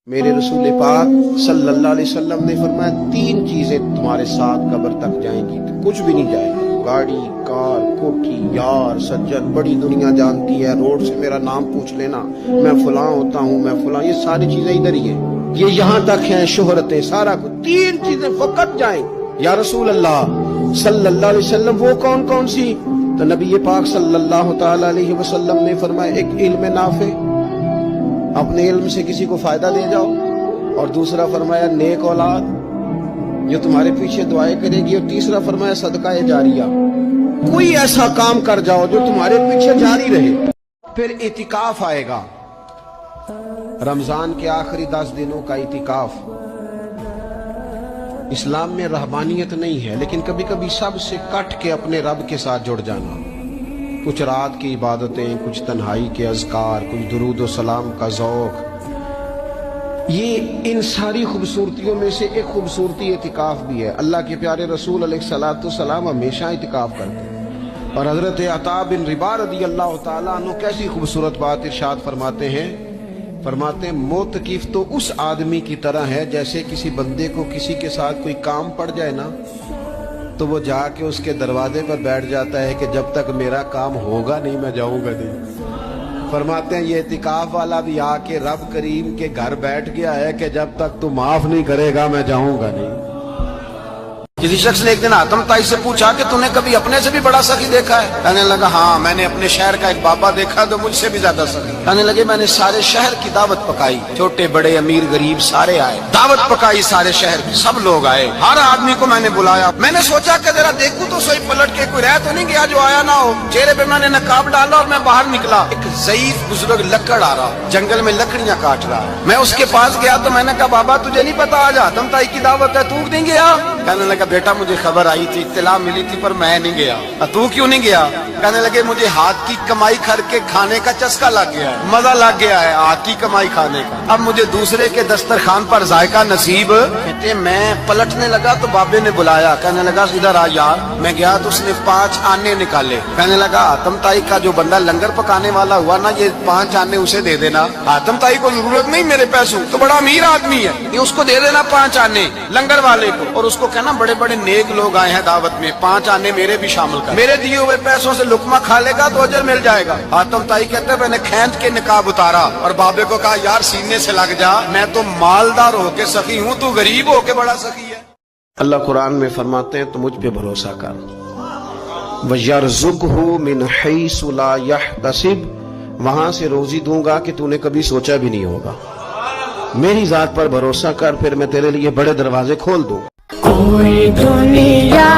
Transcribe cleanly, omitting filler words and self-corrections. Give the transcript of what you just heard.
میرے رسول پاک صلی اللہ علیہ وسلم نے فرمایا 3 چیزیں تمہارے ساتھ قبر تک جائیں گی، کچھ بھی نہیں جائے گا۔ گاڑی، کار، کوٹھی، یار، سجن، بڑی دنیا جانتی ہے، روڈ سے میرا نام پوچھ لینا، میں فلاں ہوتا ہوں، میں فلاں، یہ ساری چیزیں ادھر ہی ہیں، یہ یہاں تک ہیں، شہرتیں، سارا کچھ، 3 چیزیں فقط جائیں۔ یا رسول اللہ صلی اللہ علیہ وسلم وہ کون کون سی؟ تو نبی پاک صلی اللہ تعالی علیہ وسلم نے فرمایا ایک علم نافع، اپنے علم سے کسی کو فائدہ دے جاؤ، اور دوسرا فرمایا نیک اولاد جو تمہارے پیچھے دعائیں کرے گی، اور تیسرا فرمایا صدقہ جاریہ، کوئی ایسا کام کر جاؤ جو تمہارے پیچھے جاری رہے۔ پھر اعتکاف آئے گا، رمضان کے آخری 10 دنوں کا اعتکاف۔ اسلام میں رہبانیت نہیں ہے، لیکن کبھی کبھی سب سے کٹ کے اپنے رب کے ساتھ جڑ جانا، کچھ رات کی عبادتیں، کچھ تنہائی کے اذکار، کچھ درود و سلام کا ذوق، یہ ان ساری خوبصورتیوں میں سے ایک خوبصورتی اعتکاف بھی ہے۔ اللہ کے پیارے رسول علیہ الصلوۃ والسلام ہمیشہ اعتکاف کرتے ہیں، اور حضرت عطا بن رباح رضی اللہ تعالیٰ عنہ کیسی خوبصورت بات ارشاد فرماتے ہیں، معتکف تو اس آدمی کی طرح ہے جیسے کسی بندے کو کسی کے ساتھ کوئی کام پڑ جائے نا، تو وہ جا کے اس کے دروازے پر بیٹھ جاتا ہے کہ جب تک میرا کام ہوگا نہیں میں جاؤں گا نہیں۔ فرماتے ہیں یہ اعتکاف والا بھی آ کے رب کریم کے گھر بیٹھ گیا ہے کہ جب تک تو معاف نہیں کرے گا میں جاؤں گا نہیں۔ کسی شخص نے ایک دن آتم تائی سے پوچھا کہ تو نے کبھی اپنے سے بھی بڑا سخی دیکھا ہے؟ کہنے لگا ہاں، میں نے اپنے شہر کا ایک بابا دیکھا تو مجھ سے بھی زیادہ سخی۔ کہنے لگے میں نے سارے شہر کی دعوت پکائی، چھوٹے بڑے امیر غریب سارے آئے، دعوت پکائی سارے شہر کی، سب لوگ آئے، ہر آدمی کو میں نے بلایا۔ میں نے سوچا کہ ذرا دیکھوں تو صحیح پلٹ کے کوئی رہ تو نہیں گیا جو آیا نہ ہو۔ چہرے پہ میں نے نقاب ڈالا اور میں باہر نکلا، ایک ضعیف بزرگ لکڑ آ رہا، جنگل میں لکڑیاں کاٹ رہا۔ میں اس کے پاس گیا تو میں نے کہا بابا تجھے نہیں پتا آج آتم تائی کی دعوت ہے، تو نہیں گیا؟ کہنے لگا بیٹا مجھے خبر آئی تھی، اطلاع ملی تھی، پر میں نہیں گیا۔ تو کیوں نہیں گیا؟ کہنے لگے مجھے ہاتھ کی کمائی کر کے کھانے کا چسکا لگ گیا ہے، مزہ لگ گیا ہے ہاتھ کی کمائی کھانے کا، اب مجھے دوسرے کے دسترخوان پر ذائقہ نصیب۔ کہتے میں پلٹنے لگا تو بابے نے بلایا، کہنے لگا ادھر آ یار۔ میں گیا تو اس نے 5 آنے نکالے، کہنے لگا آتم تائی کا جو بندہ لنگر پکانے والا ہوا نا، یہ 5 آنے اسے دے دینا، آتم تائی کو ضرورت نہیں میرے پیسوں، تو بڑا امیر آدمی ہے، یہ اس کو دے دینا 5 آنے لنگر والے کو، اور اس کو کہنا بڑے بڑے نیک لوگ آئے ہیں دعوت میں، 5 آنے میرے بھی شامل کر، میرے دیے ہوئے پیسوں سے لقمہ کھا لے گا تو اجر مل جائے گا۔ آتم تائی کہتے ہیں میں نے کھینچ کے نقاب اتارا اور بابے کو کہا یار سینے سے لگ جا، میں تو مالدار ہو کے سخی ہوں، تو غریب ہو کے بڑا سخی ہے۔ اللہ قرآن میں فرماتے ہیں تو مجھ پہ بھروسہ کر، وَيَرْزُقْهُ مِنْ حَيْثُ لَا يَحْتَسِبُ، وہاں سے روزی دوں گا کہ تو نے کبھی سوچا بھی نہیں ہوگا۔ میری ذات پر بھروسہ کر، پھر میں تیرے لیے بڑے دروازے کھول دوں۔ کوئی دنیا